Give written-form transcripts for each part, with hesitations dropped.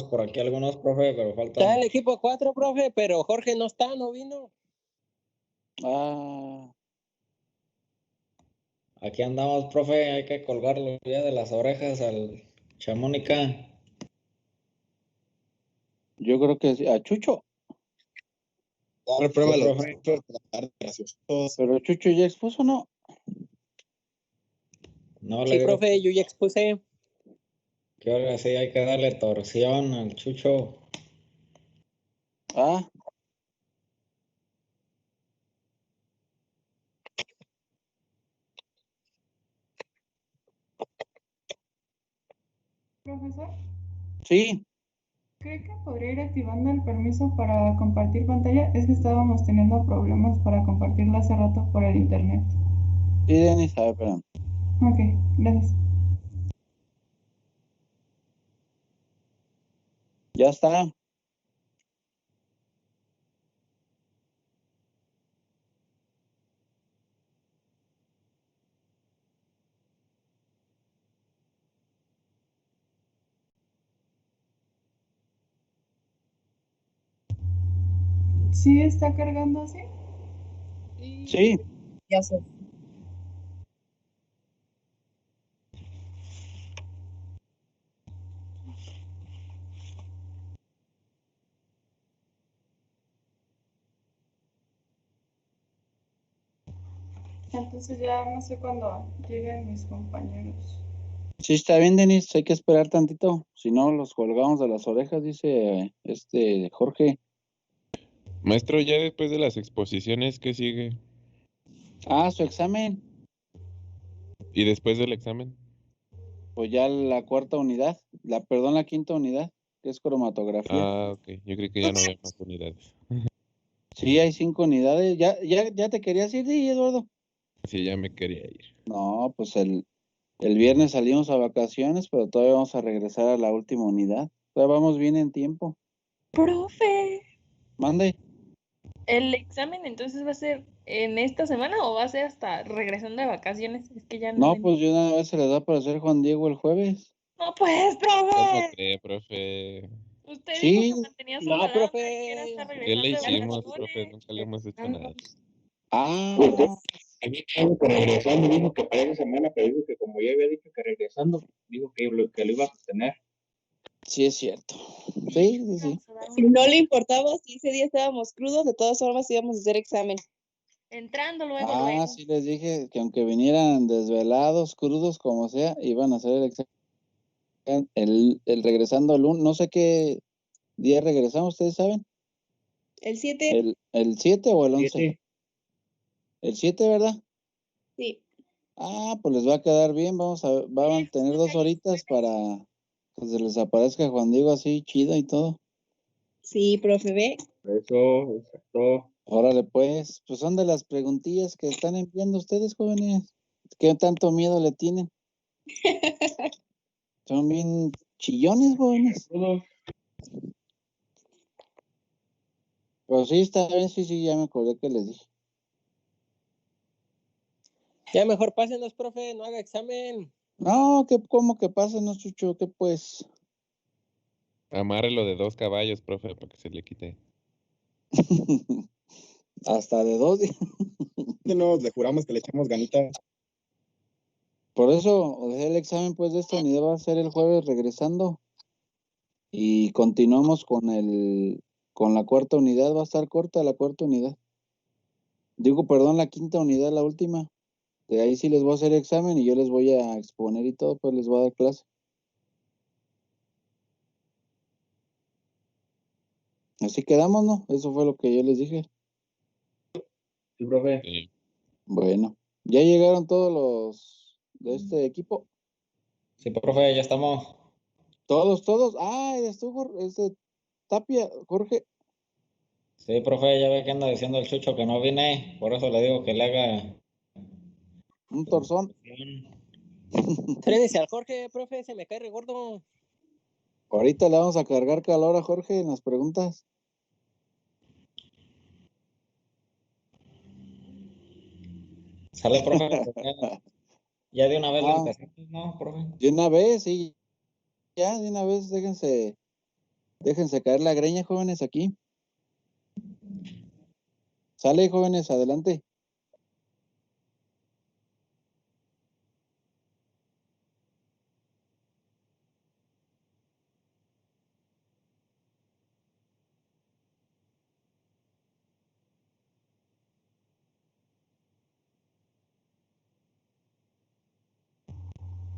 por aquí algunos, profe, pero Está faltan. el equipo 4, profe, pero Jorge no está, no vino. Aquí andamos, profe, hay que colgarlo ya de las orejas al Chamónica. Yo creo que sí. A Chucho. Dar prueba Sí, a los profe. profes, graciosos. Pero Chucho ya expuso, ¿no? No Sí, le digo profe, yo ya expuse. que ahora sí hay que darle torsión al Chucho. Ah, Profesor, sí. ¿cree que podría ir activando el permiso para compartir pantalla? Es que estábamos teniendo problemas para compartirlo hace rato por el internet. Sí, Denis, a ver, espérame. Ok, gracias. Ya está. ¿Sí está cargando así? Sí. Ya sé. Entonces ya no sé cuándo lleguen mis compañeros. Sí, está bien, Denis. Hay que esperar tantito. Si no, los colgamos de las orejas, dice Jorge. Maestro, ya después de las exposiciones, ¿qué sigue? Ah, su examen. ¿Y después del examen? Pues ya la cuarta unidad. La quinta unidad, que es cromatografía. Ah, ok. Yo creí que ya no había más unidades. Sí, hay 5 unidades. ¿Ya te querías ir, Eduardo? Sí, ya me quería ir. No, pues el viernes salimos a vacaciones, pero todavía vamos a regresar a la última unidad. Todavía vamos bien en tiempo. Profe, Mande. ¿el examen entonces va a ser en esta semana o va a ser hasta regresando de vacaciones? Es que ya no. No, pues de una vez se les da para hacer Juan Diego el jueves. No, pues, ¿Cómo profe. cree, profe? Usted Sí. dijo que mantenía su No, balance y que profe. era estar ¿Qué regresando le de hicimos, vacaciones. profe? Nunca le hemos hecho nada. Ah, A mí me dijo que regresando, dijo que para esa semana, pero dijo que como ya había dicho que regresando, dijo que lo iba a sostener. sí es cierto. Sí. Si no le importaba si ese día estábamos crudos, de todas formas íbamos a hacer examen. Entrando luego, Ah, luego. sí les dije que aunque vinieran desvelados, crudos, como sea, iban a hacer el examen. El regresando al lunes, no sé qué día regresamos, ¿ustedes saben? El 7. ¿El 7 o el 11? 7. El 7, ¿verdad? Sí. Ah, pues les va a quedar bien. Van a tener 2 horitas para que se les aparezca Juan Diego así chido y todo. Sí, profe, ve. Eso, exacto. Órale, pues son de las preguntillas que están enviando ustedes, jóvenes. ¿Qué tanto miedo le tienen? Son bien chillones, jóvenes. Todos. Pues sí, está bien, sí, ya me acordé que les dije. Ya mejor pásenos, profe, no haga examen. No, ¿cómo que pasa, no, Chucho? ¿Qué pues? Amárrelo de 2 caballos, profe, para que se le quite. Hasta de 2 días. Le juramos que le echamos ganitas. Por eso, o sea, el examen pues de esta unidad va a ser el jueves regresando. Y continuamos con la cuarta unidad, va a estar corta la cuarta unidad. Digo, perdón, la quinta unidad, la última. De ahí sí les voy a hacer examen y yo les voy a exponer y todo, pues les voy a dar clase. Así quedamos, ¿no? Eso fue lo que yo les dije. Sí, profe. Sí. Bueno, ¿ya llegaron todos los de este equipo? Sí, profe, ya estamos. Todos. Ah, eres tú, Tapia, Jorge. Sí, profe, ya ve que anda diciendo el Chucho que no vine. Por eso le digo que le haga. Un torzón. Trénese al Jorge, profe, se me cae re gordo. Ahorita le vamos a cargar calor a Jorge en las preguntas. Sale, profe. Ya de una vez le Ah. empezamos, ¿no, profe? De una vez, sí. Ya, de una vez, déjense Déjense caer la greña, jóvenes, aquí. Sale, jóvenes, adelante.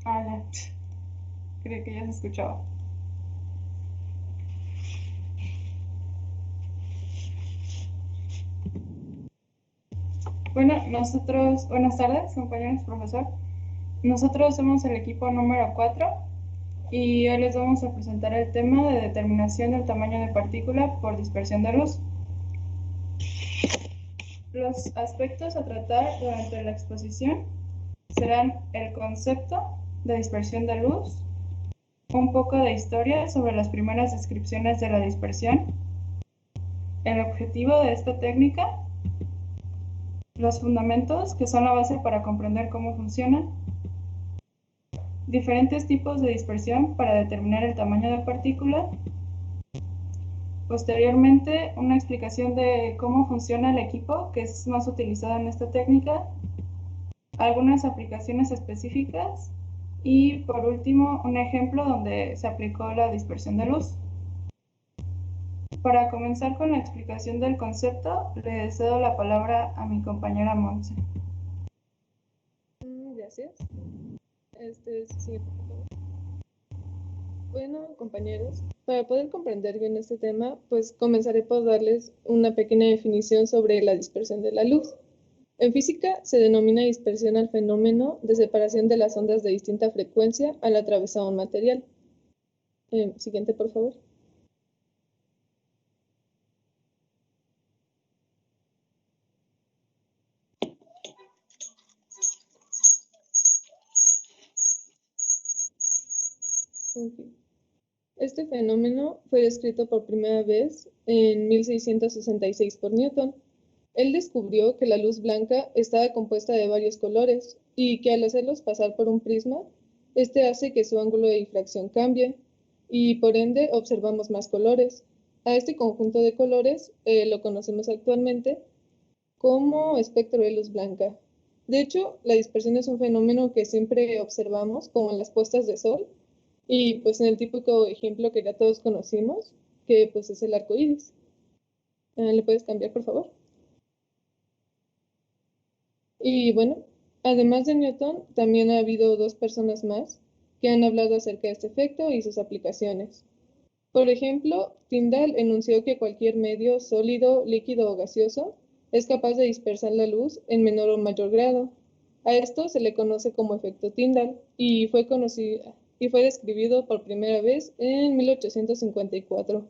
Ah, ya. Creí que ya se escuchaba. Bueno, buenas tardes, compañeros, profesor. Nosotros somos el equipo número 4 y hoy les vamos a presentar el tema de determinación del tamaño de partícula por dispersión de luz. Los aspectos a tratar durante la exposición serán el concepto de dispersión de luz, un poco de historia sobre las primeras descripciones de la dispersión, el objetivo de esta técnica, los fundamentos que son la base para comprender cómo funciona, diferentes tipos de dispersión para determinar el tamaño de partícula, posteriormente una explicación de cómo funciona el equipo que es más utilizado en esta técnica, algunas aplicaciones específicas y por último un ejemplo donde se aplicó la dispersión de luz. Para comenzar con la explicación del concepto, le cedo la palabra a mi compañera Montse. Gracias. Sí, por favor. Bueno, compañeros, para poder comprender bien este tema, pues comenzaré por darles una pequeña definición sobre la dispersión de la luz. En física se denomina dispersión al fenómeno de separación de las ondas de distinta frecuencia al atravesar un material. Siguiente, por favor. Okay. Este fenómeno fue descrito por primera vez en 1666 por Newton. Él descubrió que la luz blanca estaba compuesta de varios colores y que al hacerlos pasar por un prisma, este hace que su ángulo de difracción cambie y por ende observamos más colores. A este conjunto de colores lo conocemos actualmente como espectro de luz blanca. De hecho, la dispersión es un fenómeno que siempre observamos, como en las puestas de sol, y pues en el típico ejemplo que ya todos conocimos, que pues es el arco iris. ¿Le puedes cambiar, por favor? Y bueno, además de Newton, también ha habido dos personas más que han hablado acerca de este efecto y sus aplicaciones. Por ejemplo, Tyndall enunció que cualquier medio sólido, líquido o gaseoso es capaz de dispersar la luz en menor o mayor grado. A esto se le conoce como efecto Tyndall y fue describido por primera vez en 1854.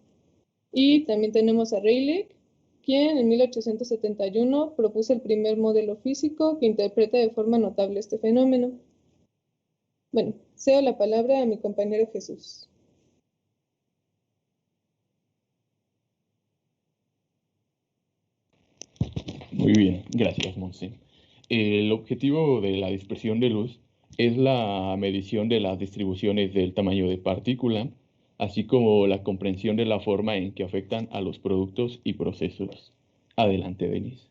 Y también tenemos a Rayleigh, quien en 1871 propuso el primer modelo físico que interpreta de forma notable este fenómeno. Bueno, cedo la palabra a mi compañero Jesús. Muy bien, gracias, Monse. El objetivo de la dispersión de luz es la medición de las distribuciones del tamaño de partícula, así como la comprensión de la forma en que afectan a los productos y procesos. Adelante, Denise.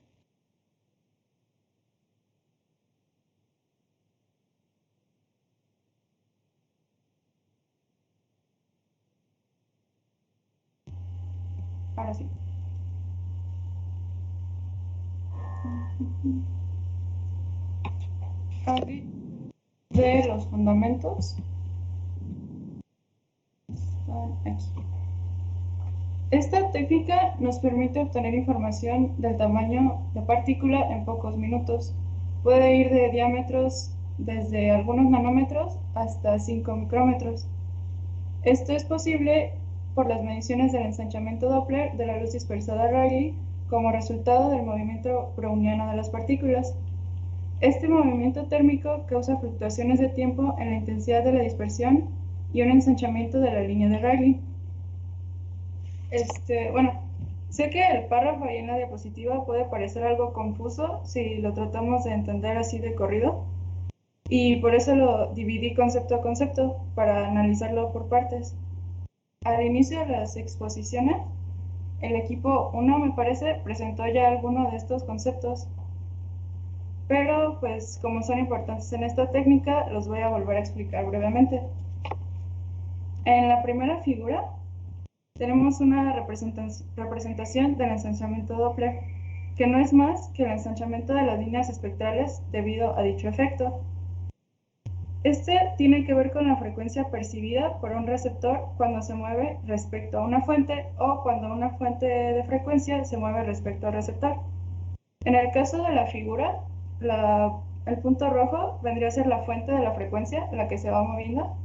Ahora sí. Aquí de los fundamentos. Aquí. Esta técnica nos permite obtener información del tamaño de partícula en pocos minutos. Puede ir de diámetros desde algunos nanómetros hasta 5 micrómetros. Esto es posible por las mediciones del ensanchamiento Doppler de la luz dispersada a Rayleigh como resultado del movimiento browniano de las partículas. Este movimiento térmico causa fluctuaciones de tiempo en la intensidad de la dispersión y un ensanchamiento de la línea de Rayleigh. Bueno, sé que el párrafo ahí en la diapositiva puede parecer algo confuso si lo tratamos de entender así de corrido, y por eso lo dividí concepto a concepto para analizarlo por partes. Al inicio de las exposiciones, el equipo 1, me parece, presentó ya alguno de estos conceptos, pero pues como son importantes en esta técnica, los voy a volver a explicar brevemente. En la primera figura tenemos una representación del ensanchamiento Doppler, que no es más que el ensanchamiento de las líneas espectrales debido a dicho efecto. Este tiene que ver con la frecuencia percibida por un receptor cuando se mueve respecto a una fuente o cuando una fuente de frecuencia se mueve respecto al receptor. En el caso de la figura, el punto rojo vendría a ser la fuente de la frecuencia, la que se va moviendo,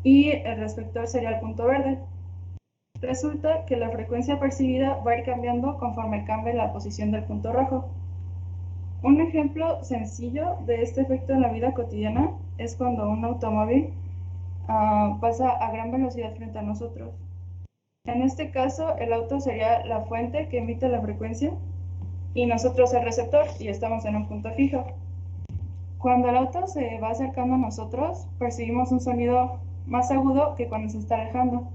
y el receptor sería el punto verde. Resulta que la frecuencia percibida va a ir cambiando conforme cambie la posición del punto rojo. Un ejemplo sencillo de este efecto en la vida cotidiana es cuando un automóvil pasa a gran velocidad frente a nosotros. En este caso, el auto sería la fuente que emite la frecuencia y nosotros el receptor, y estamos en un punto fijo. Cuando el auto se va acercando a nosotros, percibimos un sonido más agudo que cuando se está alejando.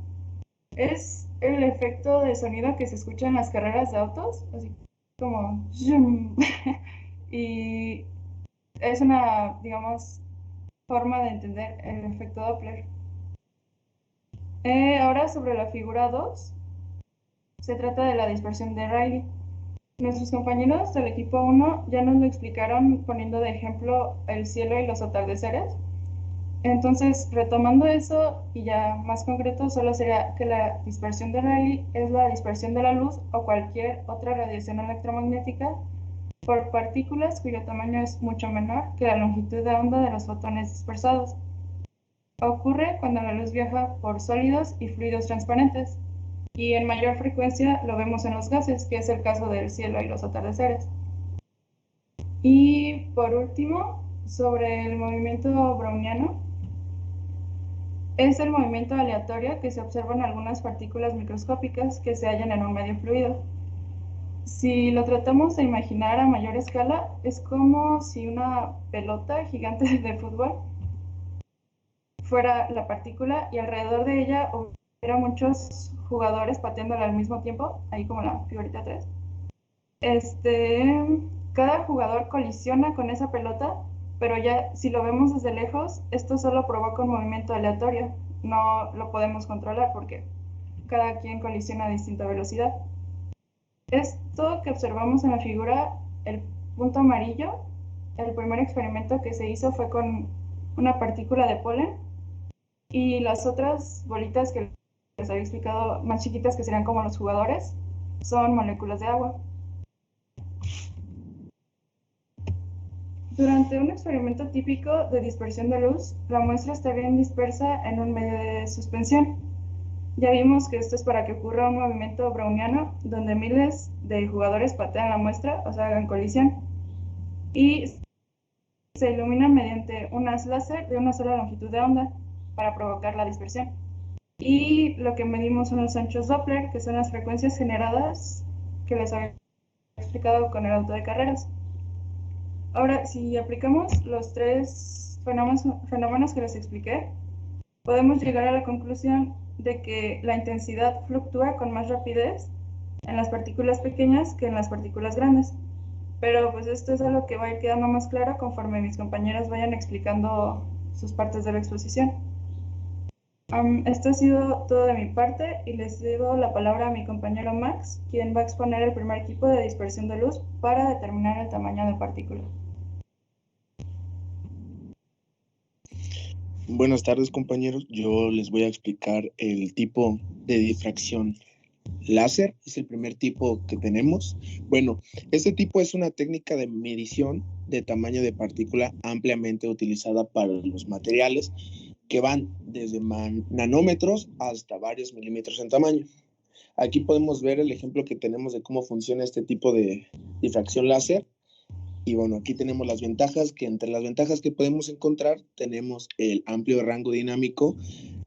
Es el efecto de sonido que se escucha en las carreras de autos, así como zoom. Y es una, digamos, forma de entender el efecto Doppler. Ahora sobre la figura 2, se trata de la dispersión de Rayleigh. Nuestros compañeros del equipo 1 ya nos lo explicaron poniendo de ejemplo el cielo y los atardeceres. Entonces, retomando eso y ya más concreto, solo sería que la dispersión de Rayleigh es la dispersión de la luz o cualquier otra radiación electromagnética por partículas cuyo tamaño es mucho menor que la longitud de onda de los fotones dispersados. Ocurre cuando la luz viaja por sólidos y fluidos transparentes, y en mayor frecuencia lo vemos en los gases, que es el caso del cielo y los atardeceres. Y por último, sobre el movimiento browniano, es el movimiento aleatorio que se observa en algunas partículas microscópicas que se hallan en un medio fluido. Si lo tratamos de imaginar a mayor escala, es como si una pelota gigante de fútbol fuera la partícula y alrededor de ella hubiera muchos jugadores pateándola al mismo tiempo, ahí como la figurita 3. Cada jugador colisiona con esa pelota, pero ya si lo vemos desde lejos, esto solo provoca un movimiento aleatorio. No lo podemos controlar porque cada quien colisiona a distinta velocidad. Esto que observamos en la figura, el punto amarillo, el primer experimento que se hizo fue con una partícula de polen, y las otras bolitas que les había explicado, más chiquitas, que serían como los jugadores, son moléculas de agua. Durante un experimento típico de dispersión de luz, la muestra está bien dispersa en un medio de suspensión. Ya vimos que esto es para que ocurra un movimiento browniano, donde miles de jugadores patean la muestra, o sea, hagan colisión, y se ilumina mediante un haz láser de una sola longitud de onda para provocar la dispersión. Y lo que medimos son los anchos Doppler, que son las frecuencias generadas que les había explicado con el auto de carreras. Ahora, si aplicamos los tres fenómenos que les expliqué, podemos llegar a la conclusión de que la intensidad fluctúa con más rapidez en las partículas pequeñas que en las partículas grandes. Pero pues esto es algo que va a ir quedando más claro conforme mis compañeros vayan explicando sus partes de la exposición. Esto ha sido todo de mi parte y les cedo la palabra a mi compañero Max, quien va a exponer el primer tipo de dispersión de luz para determinar el tamaño de partícula. Buenas tardes, compañeros. Yo les voy a explicar el tipo de difracción láser. Es el primer tipo que tenemos. Bueno, este tipo es una técnica de medición de tamaño de partícula ampliamente utilizada para los materiales que van desde nanómetros hasta varios milímetros en tamaño. Aquí podemos ver el ejemplo que tenemos de cómo funciona este tipo de difracción láser. Y bueno, aquí tenemos las ventajas, que entre las ventajas que podemos encontrar tenemos el amplio rango dinámico,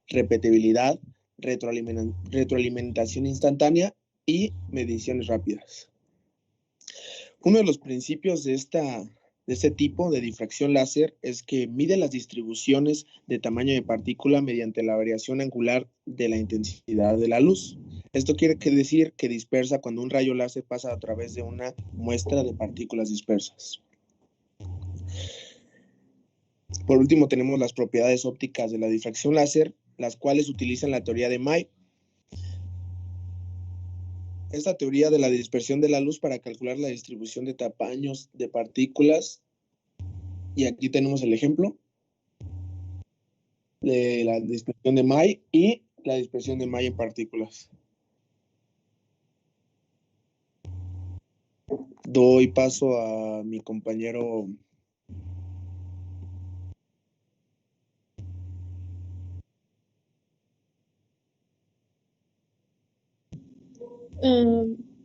repetibilidad, retroalimentación instantánea y mediciones rápidas. Uno de los principios de esta de este tipo de difracción láser es que mide las distribuciones de tamaño de partícula mediante la variación angular de la intensidad de la luz. Esto quiere decir que dispersa cuando un rayo láser pasa a través de una muestra de partículas dispersas. Por último, tenemos las propiedades ópticas de la difracción láser, las cuales utilizan la teoría de May. Esta teoría de la dispersión de la luz para calcular la distribución de tamaños de partículas. Y aquí tenemos el ejemplo de la dispersión de May y la dispersión de May en partículas. Doy paso a mi compañero.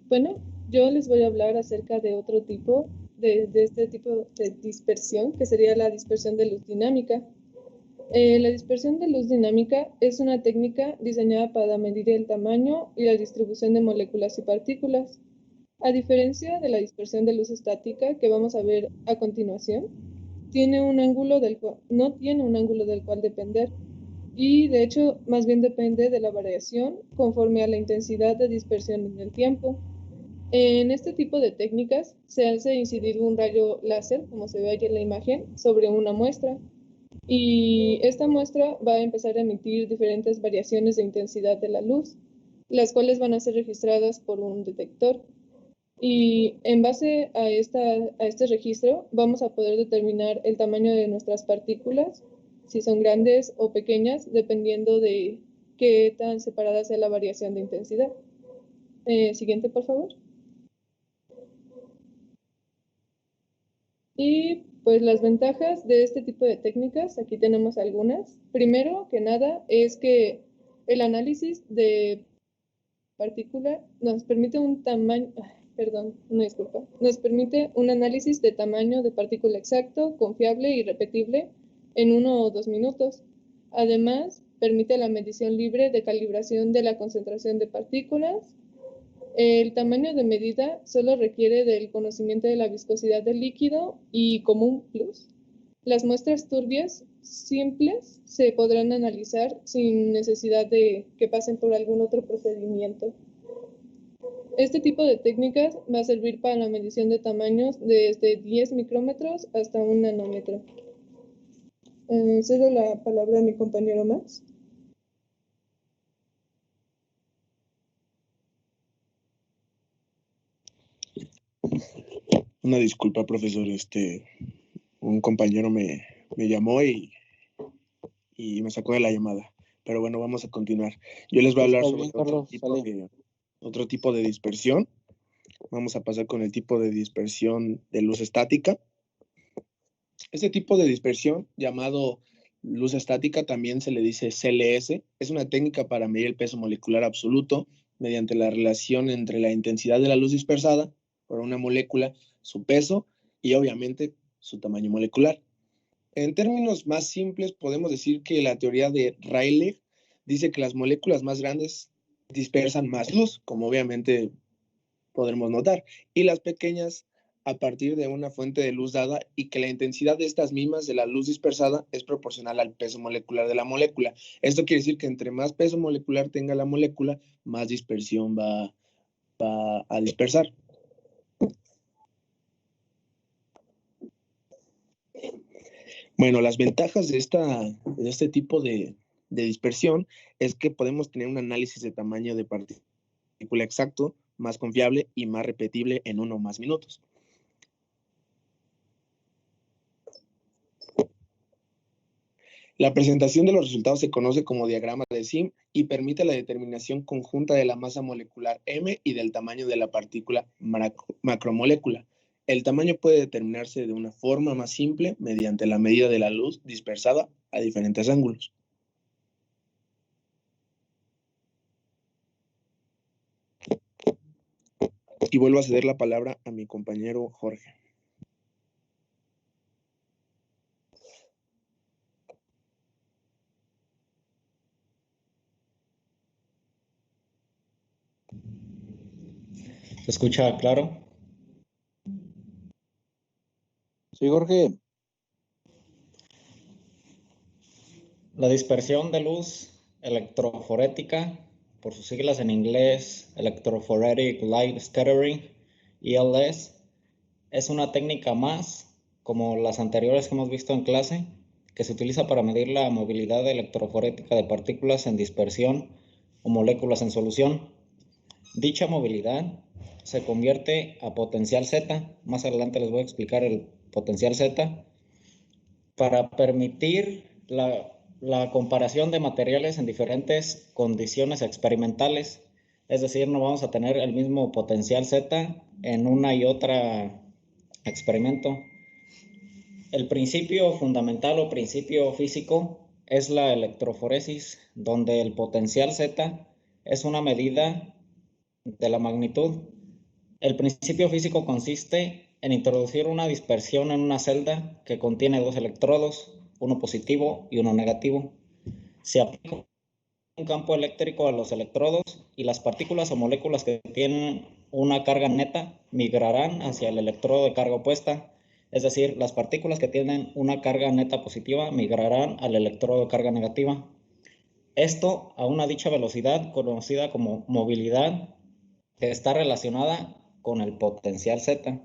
Bueno, yo les voy a hablar acerca de otro tipo, de este tipo de dispersión, que sería la dispersión de luz dinámica. La dispersión de luz dinámica es una técnica diseñada para medir el tamaño y la distribución de moléculas y partículas. A diferencia de la dispersión de luz estática que vamos a ver a continuación, no tiene un ángulo del cual depender, y de hecho más bien depende de la variación conforme a la intensidad de dispersión en el tiempo. En este tipo de técnicas se hace incidir un rayo láser, como se ve aquí en la imagen, sobre una muestra, y esta muestra va a empezar a emitir diferentes variaciones de intensidad de la luz, las cuales van a ser registradas por un detector. Y en base a este registro vamos a poder determinar el tamaño de nuestras partículas, si son grandes o pequeñas, dependiendo de qué tan separada sea la variación de intensidad. Siguiente, por favor. Y pues las ventajas de este tipo de técnicas, aquí tenemos algunas. Primero que nada es que el análisis de partícula nos permite nos permite un análisis de tamaño de partícula exacto, confiable y repetible en 1 o 2 minutos. Además, permite la medición libre de calibración de la concentración de partículas. El tamaño de medida solo requiere del conocimiento de la viscosidad del líquido y, como un plus, las muestras turbias simples se podrán analizar sin necesidad de que pasen por algún otro procedimiento. Este tipo de técnicas va a servir para la medición de tamaños desde 10 micrómetros hasta 1 nanómetro. Cedo la palabra a mi compañero Max. Una disculpa, profesor. Un compañero me llamó y me sacó de la llamada. Pero bueno, vamos a continuar. Yo les voy a hablar sobre otro tipo de dispersión. Vamos a pasar con el tipo de dispersión de luz estática. Este tipo de dispersión, llamado luz estática, también se le dice CLS. Es una técnica para medir el peso molecular absoluto mediante la relación entre la intensidad de la luz dispersada por una molécula, su peso y obviamente su tamaño molecular. En términos más simples, podemos decir que la teoría de Rayleigh dice que las moléculas más grandes dispersan más luz, como obviamente podremos notar, y las pequeñas a partir de una fuente de luz dada, y que la intensidad de estas mismas de la luz dispersada es proporcional al peso molecular de la molécula. Esto quiere decir que entre más peso molecular tenga la molécula, más dispersión va a dispersar. Bueno, las ventajas de este tipo de dispersión es que podemos tener un análisis de tamaño de partícula exacto, más confiable y más repetible en 1 o más minutos. La presentación de los resultados se conoce como diagrama de Sim y permite la determinación conjunta de la masa molecular M y del tamaño de la partícula macromolécula. El tamaño puede determinarse de una forma más simple mediante la medida de la luz dispersada a diferentes ángulos. Y vuelvo a ceder la palabra a mi compañero Jorge. ¿Se escucha claro? Sí, Jorge. La dispersión de luz electroforética, por sus siglas en inglés, Electrophoretic Light Scattering, ELS, es una técnica más, como las anteriores que hemos visto en clase, que se utiliza para medir la movilidad electroforética de partículas en dispersión o moléculas en solución. Dicha movilidad se convierte a potencial Z, más adelante les voy a explicar el potencial Z, para permitir la comparación de materiales en diferentes condiciones experimentales. Es decir, no vamos a tener el mismo potencial Z en una y otra experimento. El principio fundamental o principio físico es la electroforesis, donde el potencial Z es una medida de la magnitud. El principio físico consiste en introducir una dispersión en una celda que contiene dos electrodos, uno positivo y uno negativo. Se aplica un campo eléctrico a los electrodos y las partículas o moléculas que tienen una carga neta migrarán hacia el electrodo de carga opuesta. Es decir, las partículas que tienen una carga neta positiva migrarán al electrodo de carga negativa. Esto a una dicha velocidad conocida como movilidad, que está relacionada con el potencial Z.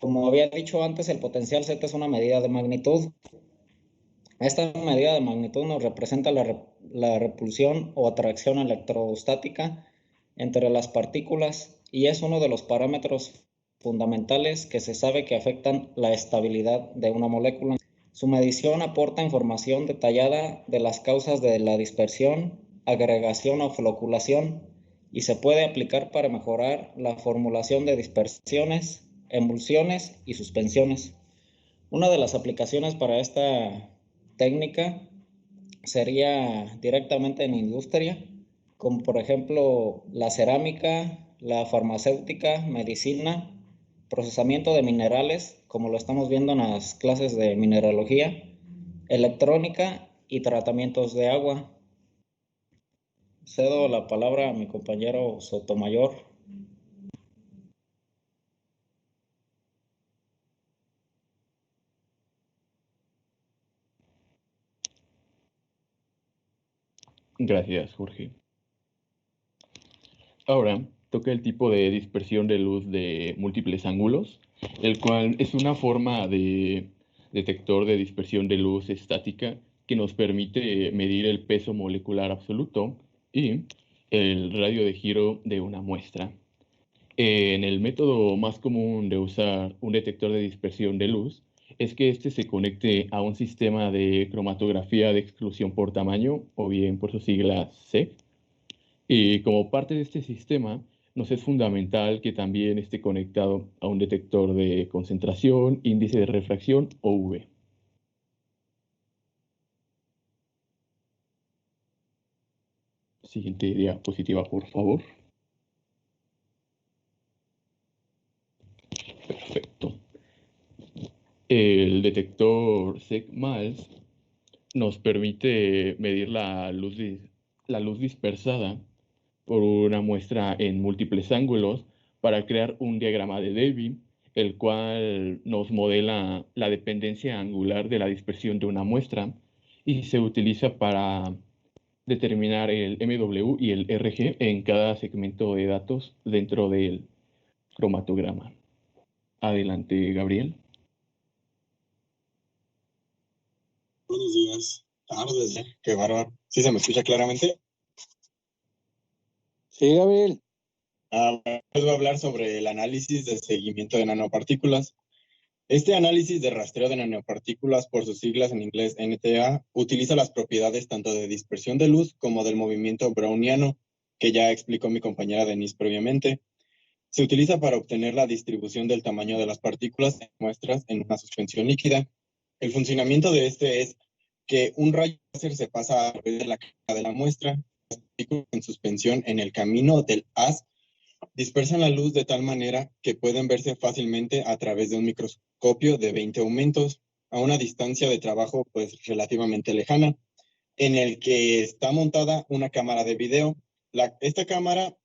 Como había dicho antes, el potencial Z es una medida de magnitud. Esta medida de magnitud nos representa la repulsión o atracción electrostática entre las partículas y es uno de los parámetros fundamentales que se sabe que afectan la estabilidad de una molécula. Su medición aporta información detallada de las causas de la dispersión, agregación o floculación y se puede aplicar para mejorar la formulación de dispersiones, emulsiones y suspensiones. Una de las aplicaciones para esta técnica sería directamente en industria, como por ejemplo la cerámica, la farmacéutica, medicina, procesamiento de minerales, como lo estamos viendo en las clases de mineralogía, electrónica y tratamientos de agua. Cedo la palabra a mi compañero Sotomayor. Gracias, Jorge. Ahora toca el tipo de dispersión de luz de múltiples ángulos, el cual es una forma de detector de dispersión de luz estática que nos permite medir el peso molecular absoluto y el radio de giro de una muestra. En el método más común de usar un detector de dispersión de luz es que éste se conecte a un sistema de cromatografía de exclusión por tamaño, o bien por sus siglas CEF. Y como parte de este sistema, nos es fundamental que también esté conectado a un detector de concentración, índice de refracción o UV. Siguiente diapositiva, por favor. Perfecto. El detector SEC-MALS nos permite medir la luz dispersada por una muestra en múltiples ángulos para crear un diagrama de Debye, el cual nos modela la dependencia angular de la dispersión de una muestra y se utiliza para determinar el MW y el RG en cada segmento de datos dentro del cromatograma. Adelante, Gabriel. Buenos días, tardes ya, qué bárbaro. ¿Sí se me escucha claramente? Sí, Gabriel. Les voy a hablar sobre el análisis de seguimiento de nanopartículas. Este análisis de rastreo de nanopartículas, por sus siglas en inglés NTA, utiliza las propiedades tanto de dispersión de luz como del movimiento browniano, que ya explicó mi compañera Denise previamente. Se utiliza para obtener la distribución del tamaño de las partículas en muestras en una suspensión líquida. El funcionamiento de este es que un rayo láser se pasa a través de la cara de la muestra, las partículas en suspensión en el camino del haz dispersan la luz de tal manera que pueden verse fácilmente a través de un microscopio de 20 aumentos a una distancia de trabajo pues relativamente lejana, en el que está montada una cámara de video. Esta cámara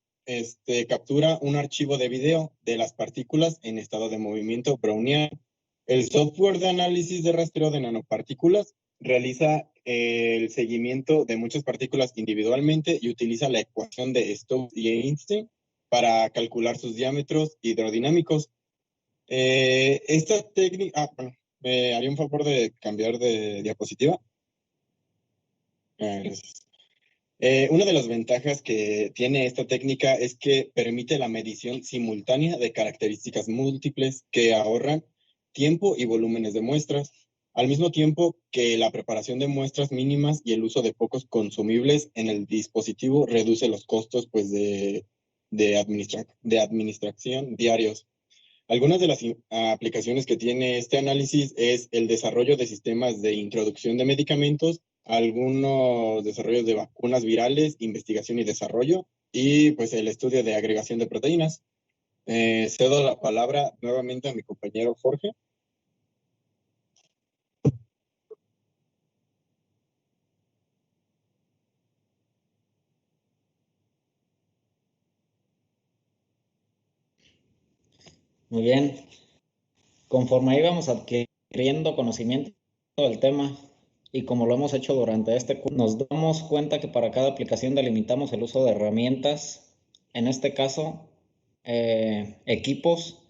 captura un archivo de video de las partículas en estado de movimiento browniano El software de análisis de rastreo de nanopartículas realiza el seguimiento de muchas partículas individualmente y utiliza la ecuación de Stokes y Einstein para calcular sus diámetros hidrodinámicos. Esta técnica... ¿me haría un favor de cambiar de diapositiva? Gracias. Una de las ventajas que tiene esta técnica es que permite la medición simultánea de características múltiples que ahorran tiempo y volúmenes de muestras, al mismo tiempo que la preparación de muestras mínimas y el uso de pocos consumibles en el dispositivo reduce los costos pues, de administración diarios. Algunas de las aplicaciones que tiene este análisis es el desarrollo de sistemas de introducción de medicamentos, algunos desarrollos de vacunas virales, investigación y desarrollo, y pues el estudio de agregación de proteínas. Cedo la palabra nuevamente a mi compañero Jorge. Muy bien. Conforme íbamos adquiriendo conocimiento del tema y como lo hemos hecho durante este curso, nos damos cuenta que para cada aplicación delimitamos el uso de herramientas, en este caso, equipos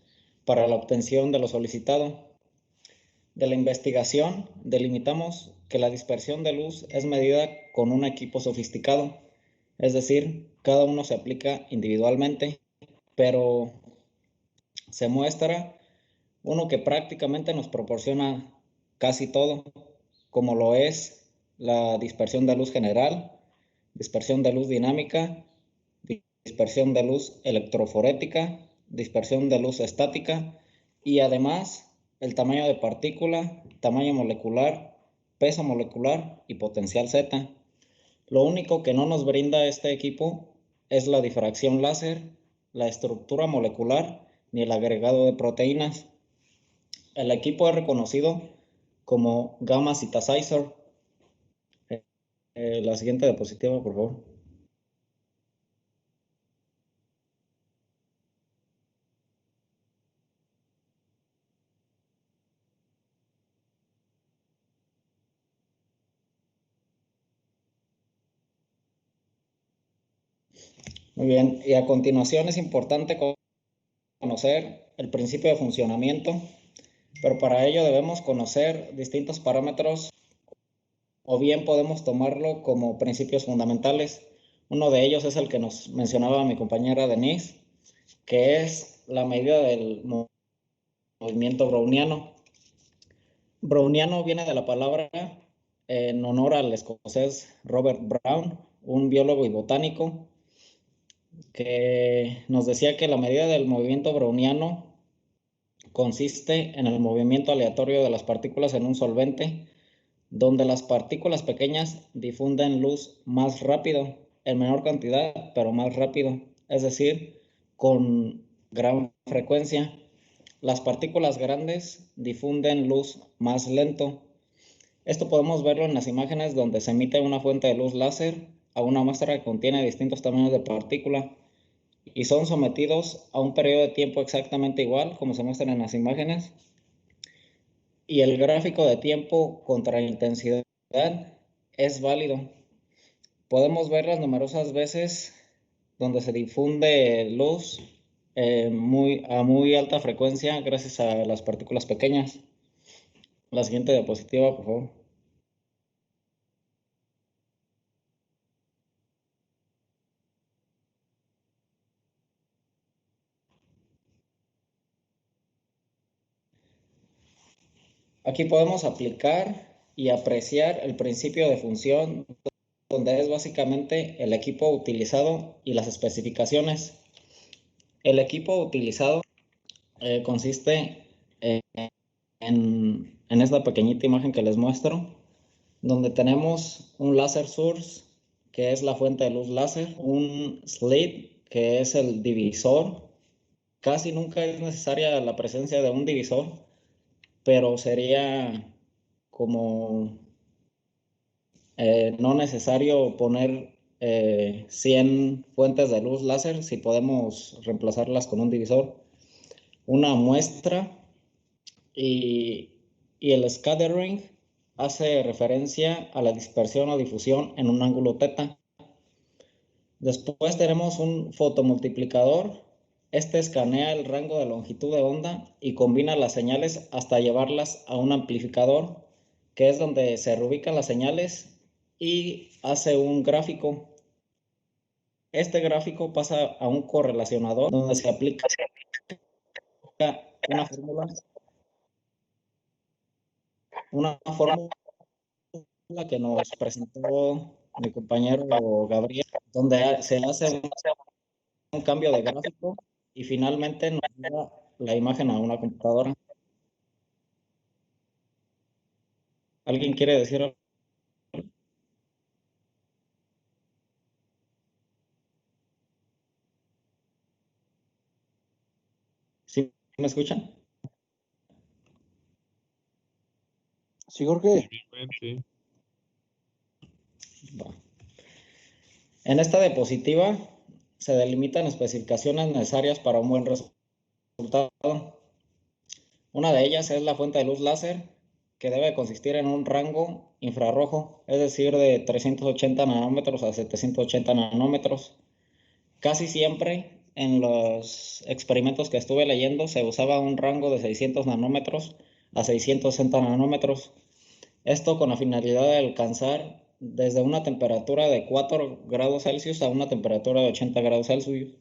para la obtención de lo solicitado. De la investigación, delimitamos que la dispersión de luz es medida con un equipo sofisticado, es decir, cada uno se aplica individualmente, pero se muestra uno que prácticamente nos proporciona casi todo, como lo es la dispersión de luz general, dispersión de luz dinámica, dispersión de luz electroforética, dispersión de luz estática y además el tamaño de partícula, tamaño molecular, peso molecular y potencial Z. Lo único que no nos brinda este equipo es la difracción láser, la estructura molecular ni el agregado de proteínas. El equipo es reconocido como Gamma Synthesizer. La siguiente diapositiva, por favor. Muy bien, y a continuación es importante conocer el principio de funcionamiento, pero para ello debemos conocer distintos parámetros o bien podemos tomarlo como principios fundamentales. Uno de ellos es el que nos mencionaba mi compañera Denise, que es la medida del movimiento browniano. Browniano viene de la palabra en honor al escocés Robert Brown, un biólogo y botánico, que nos decía que la medida del movimiento browniano consiste en el movimiento aleatorio de las partículas en un solvente, donde las partículas pequeñas difunden luz más rápido, en menor cantidad, pero más rápido, es decir, con gran frecuencia. Las partículas grandes difunden luz más lento. Esto podemos verlo en las imágenes donde se emite una fuente de luz láser a una muestra que contiene distintos tamaños de partícula y son sometidos a un periodo de tiempo exactamente igual como se muestran en las imágenes. Y el gráfico de tiempo contra intensidad es válido. Podemos verlas numerosas veces donde se difunde luz a muy alta frecuencia gracias a las partículas pequeñas. La siguiente diapositiva, por favor. Aquí podemos aplicar y apreciar el principio de función, donde es básicamente el equipo utilizado y las especificaciones. El equipo utilizado consiste en esta pequeñita imagen que les muestro, donde tenemos un laser source, que es la fuente de luz láser, un slit, que es el divisor. Casi nunca es necesaria la presencia de un divisor, pero sería como no necesario poner 100 fuentes de luz láser si podemos reemplazarlas con un divisor. Una muestra y el scattering hace referencia a la dispersión o difusión en un ángulo θ. Después tenemos un fotomultiplicador. Este escanea el rango de longitud de onda y combina las señales hasta llevarlas a un amplificador, que es donde se reubican las señales y hace un gráfico. Este gráfico pasa a un correlacionador donde se aplica una fórmula que nos presentó mi compañero Gabriel, donde se hace un cambio de gráfico y finalmente nos da la imagen a una computadora. ¿Alguien quiere decir algo? ¿Sí me escuchan? Sí, Jorge. Sí. En esta diapositiva se delimitan especificaciones necesarias para un buen resultado. Una de ellas es la fuente de luz láser, que debe consistir en un rango infrarrojo, es decir, de 380 nanómetros a 780 nanómetros. Casi siempre en los experimentos que estuve leyendo se usaba un rango de 600 nanómetros a 660 nanómetros. Esto con la finalidad de alcanzar desde una temperatura de 4 grados Celsius a una temperatura de 80 grados Celsius.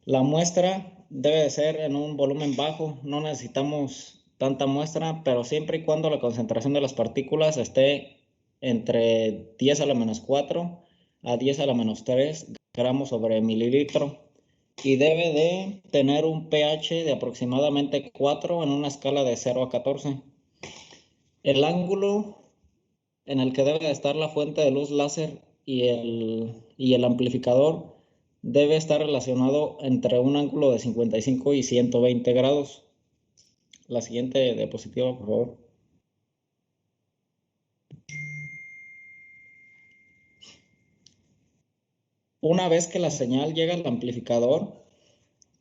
La muestra debe de ser en un volumen bajo, no necesitamos tanta muestra, pero siempre y cuando la concentración de las partículas esté entre 10 a la menos 4 a 10 a la menos 3 gramos sobre mililitro, y debe de tener un pH de aproximadamente 4 en una escala de 0 a 14. El ángulo en el que debe de estar la fuente de luz láser y el amplificador debe estar relacionado entre un ángulo de 55 y 120 grados. La siguiente diapositiva, por favor. Una vez que la señal llega al amplificador,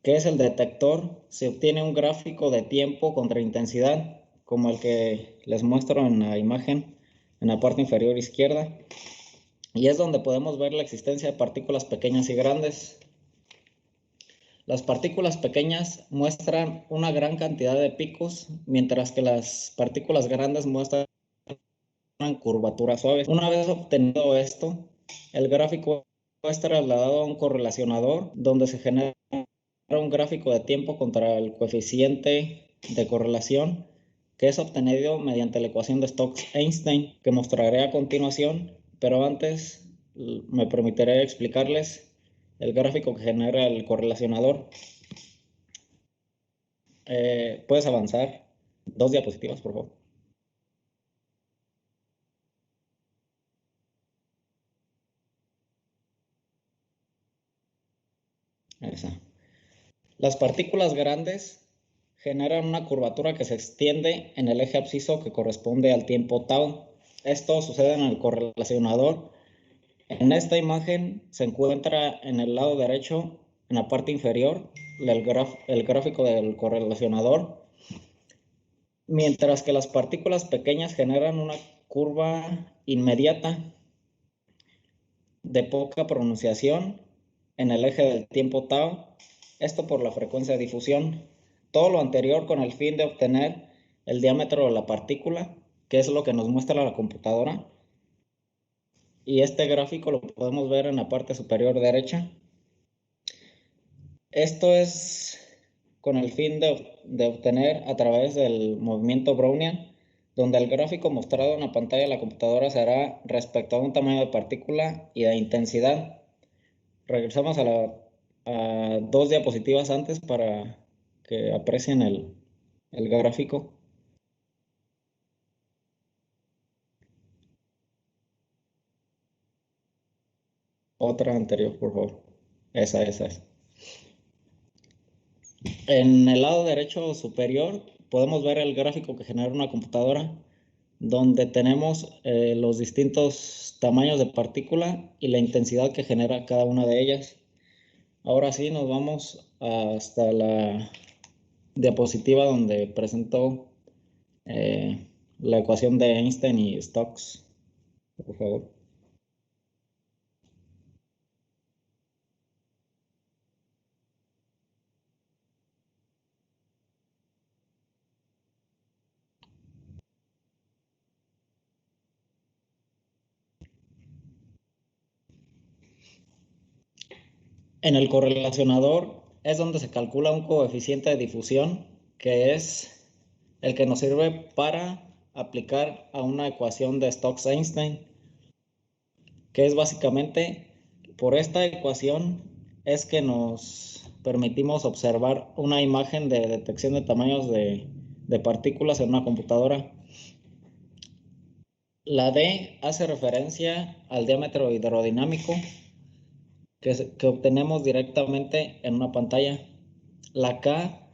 que es el detector, se obtiene un gráfico de tiempo contra intensidad, como el que les muestro en la imagen en la parte inferior izquierda, y es donde podemos ver la existencia de partículas pequeñas y grandes. Las partículas pequeñas muestran una gran cantidad de picos, mientras que las partículas grandes muestran curvaturas suaves. Una vez obtenido esto, el gráfico es trasladado a un correlacionador donde se genera un gráfico de tiempo contra el coeficiente de correlación, que es obtenido mediante la ecuación de Stokes-Einstein, que mostraré a continuación, pero antes me permitiré explicarles el gráfico que genera el correlacionador. Puedes avanzar 2 diapositivas, por favor. Esa. Las partículas grandes generan una curvatura que se extiende en el eje absciso que corresponde al tiempo tau. Esto sucede en el correlacionador. En esta imagen se encuentra en el lado derecho, en la parte inferior, el gráfico del correlacionador, mientras que las partículas pequeñas generan una curva inmediata de poca pronunciación en el eje del tiempo tau, esto por la frecuencia de difusión. Todo lo anterior con el fin de obtener el diámetro de la partícula, que es lo que nos muestra la computadora. Y este gráfico lo podemos ver en la parte superior derecha. Esto es con el fin de obtener a través del movimiento Brownian, donde el gráfico mostrado en la pantalla de la computadora será respecto a un tamaño de partícula y de intensidad. Regresamos a 2 diapositivas antes para que aprecien el gráfico. Otra anterior, por favor. Esa es. En el lado derecho superior podemos ver el gráfico que genera una computadora, donde tenemos los distintos tamaños de partícula y la intensidad que genera cada una de ellas. Ahora sí, nos vamos hasta la diapositiva donde presentó la ecuación de Einstein y Stokes, por favor. En el correlacionador es donde se calcula un coeficiente de difusión, que es el que nos sirve para aplicar a una ecuación de Stokes-Einstein, que es básicamente, por esta ecuación es que nos permitimos observar una imagen de detección de tamaños de partículas en una computadora. La D hace referencia al diámetro hidrodinámico que obtenemos directamente en una pantalla. La K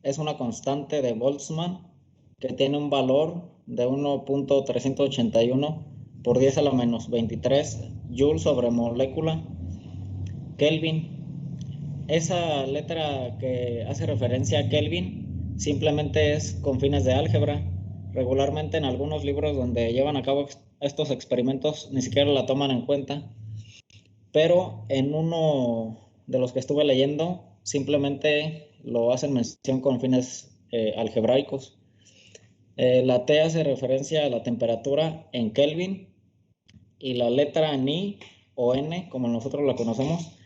es una constante de Boltzmann que tiene un valor de 1.381 por 10 a la menos 23 joules sobre molécula Kelvin. Esa letra que hace referencia a Kelvin simplemente es con fines de álgebra. Regularmente en algunos libros donde llevan a cabo estos experimentos ni siquiera la toman en cuenta, pero en uno de los que estuve leyendo simplemente lo hacen mención con fines algebraicos. La T hace referencia a la temperatura en Kelvin y la letra Ni o N, como nosotros la conocemos,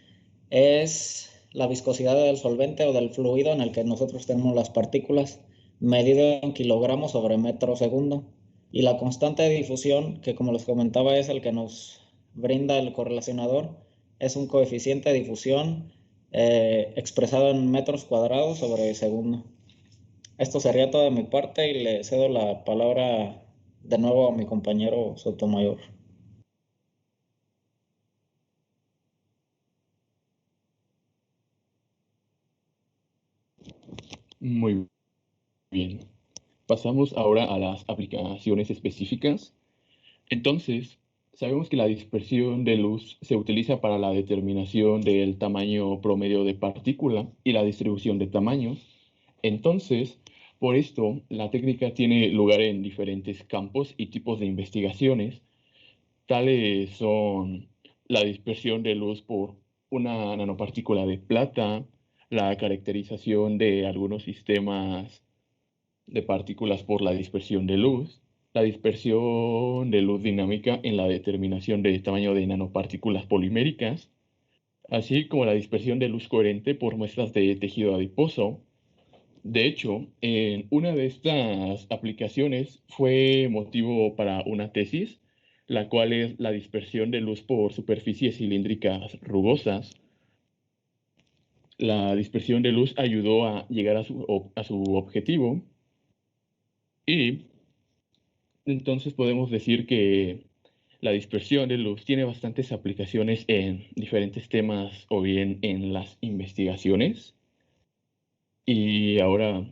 es la viscosidad del solvente o del fluido en el que nosotros tenemos las partículas, medido en kilogramos sobre metro segundo. Y la constante de difusión, que como les comentaba es el que nos brinda el correlacionador, es un coeficiente de difusión expresado en metros cuadrados sobre segundo. Esto sería todo de mi parte y le cedo la palabra de nuevo a mi compañero Sotomayor. Muy bien. Pasamos ahora a las aplicaciones específicas. Entonces, sabemos que la dispersión de luz se utiliza para la determinación del tamaño promedio de partícula y la distribución de tamaños. Entonces, por esto, la técnica tiene lugar en diferentes campos y tipos de investigaciones, tales son la dispersión de luz por una nanopartícula de plata, la caracterización de algunos sistemas de partículas por la dispersión de luz, la dispersión de luz dinámica en la determinación del tamaño de nanopartículas poliméricas, así como la dispersión de luz coherente por muestras de tejido adiposo. De hecho, en una de estas aplicaciones fue motivo para una tesis, la cual es la dispersión de luz por superficies cilíndricas rugosas. La dispersión de luz ayudó a llegar a su objetivo y entonces podemos decir que la dispersión de luz tiene bastantes aplicaciones en diferentes temas o bien en las investigaciones. Y ahora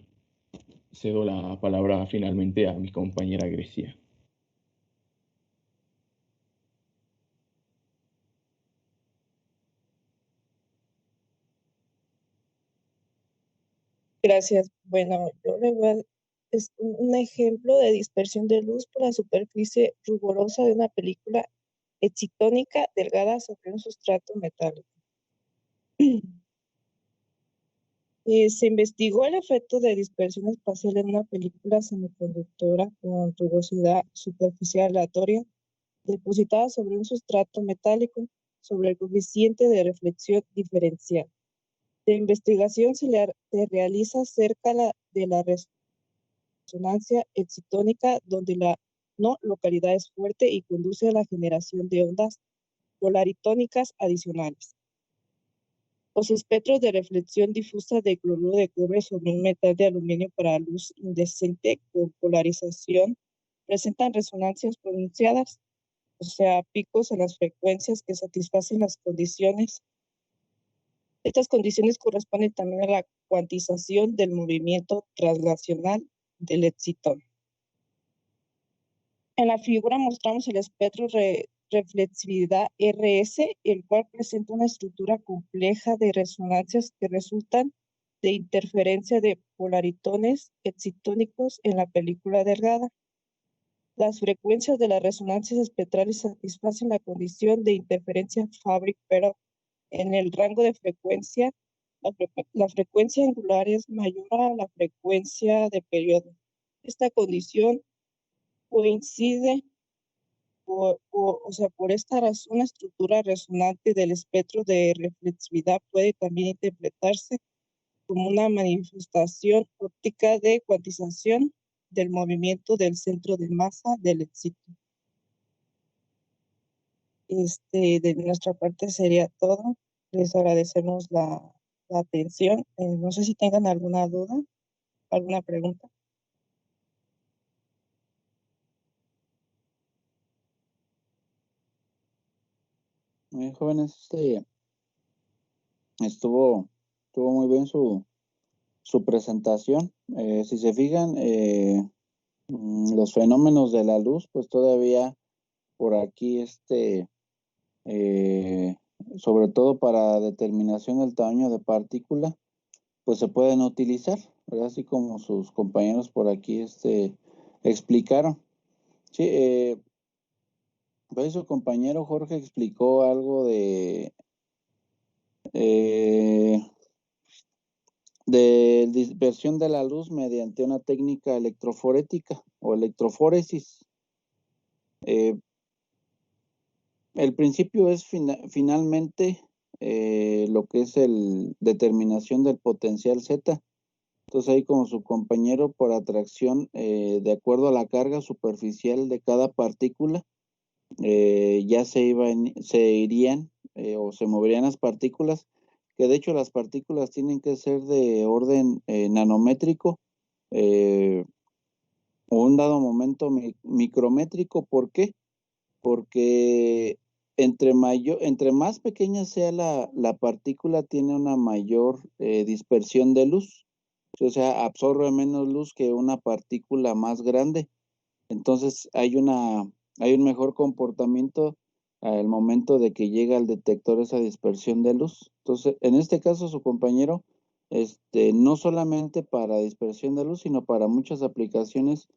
cedo la palabra finalmente a mi compañera Grecia. Gracias. Bueno, yo le voy a es un ejemplo de dispersión de luz por la superficie rugosa de una película excitónica delgada sobre un sustrato metálico. Se investigó el efecto de dispersión espacial en una película semiconductora con rugosidad superficial aleatoria depositada sobre un sustrato metálico sobre el coeficiente de reflexión diferencial. La investigación se realiza cerca de la resonancia excitónica, donde la no localidad es fuerte y conduce a la generación de ondas polaritónicas adicionales. Los espectros de reflexión difusa de cloruro de cobre sobre un metal de aluminio para luz indecente con polarización presentan resonancias pronunciadas, o sea, picos en las frecuencias que satisfacen las condiciones. Estas condiciones corresponden también a la cuantización del movimiento translacional del excitón. En la figura mostramos el espectro reflexividad RS, el cual presenta una estructura compleja de resonancias que resultan de interferencia de polaritones excitónicos en la película delgada. Las frecuencias de las resonancias espectrales satisfacen la condición de interferencia Fabry, pero en el rango de frecuencia, la frecuencia angular es mayor a la frecuencia de periodo. Esta condición coincide, por esta razón, la estructura resonante del espectro de reflexividad puede también interpretarse como una manifestación óptica de cuantización del movimiento del centro de masa del excito. De nuestra parte sería todo. Les agradecemos la atención. No sé si tengan alguna duda, alguna pregunta. Muy bien, jóvenes, estuvo muy bien su presentación. Si se fijan, los fenómenos de la luz, pues todavía por aquí, sobre todo para determinación del tamaño de partícula, pues se pueden utilizar, ¿verdad? Así como sus compañeros por aquí explicaron. Sí, pues su compañero Jorge explicó algo de dispersión de la luz mediante una técnica electroforética o electroforesis. El principio es finalmente lo que es el determinación del potencial Z. Entonces ahí como su compañero, por atracción, de acuerdo a la carga superficial de cada partícula, ya se irían o se moverían las partículas, que de hecho las partículas tienen que ser de orden nanométrico o un dado momento micrométrico. ¿Por qué? Porque entre más pequeña sea la partícula, tiene una mayor dispersión de luz. O sea, absorbe menos luz que una partícula más grande. Entonces hay un mejor comportamiento al momento de que llega al detector esa dispersión de luz. Entonces, en este caso, su compañero, no solamente para dispersión de luz, sino para muchas aplicaciones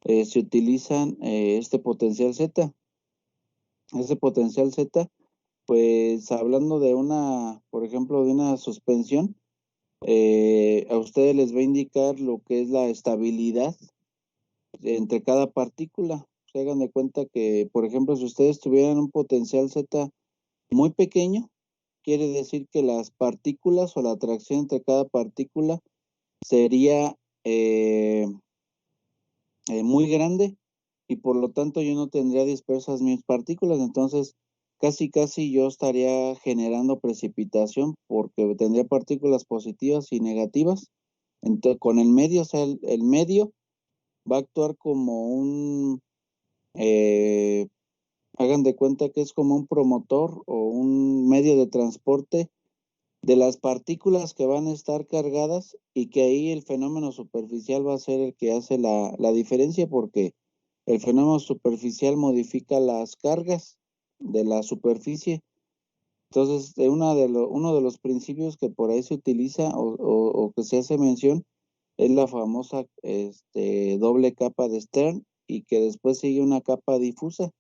se utilizan este potencial Z. Ese potencial Z, pues hablando de por ejemplo, de una suspensión, a ustedes les va a indicar lo que es la estabilidad entre cada partícula. Se hagan de cuenta que, por ejemplo, si ustedes tuvieran un potencial Z muy pequeño, quiere decir que las partículas o la atracción entre cada partícula sería muy grande, y por lo tanto yo no tendría dispersas mis partículas. Entonces casi yo estaría generando precipitación porque tendría partículas positivas y negativas. Entonces con el medio, o sea, el medio va a actuar como hagan de cuenta que es como un promotor o un medio de transporte de las partículas que van a estar cargadas, y que ahí el fenómeno superficial va a ser el que hace la diferencia, porque el fenómeno superficial modifica las cargas de la superficie. Entonces, uno de los principios que por ahí se utiliza o que se hace mención es la famosa doble capa de Stern, y que después sigue una capa difusa.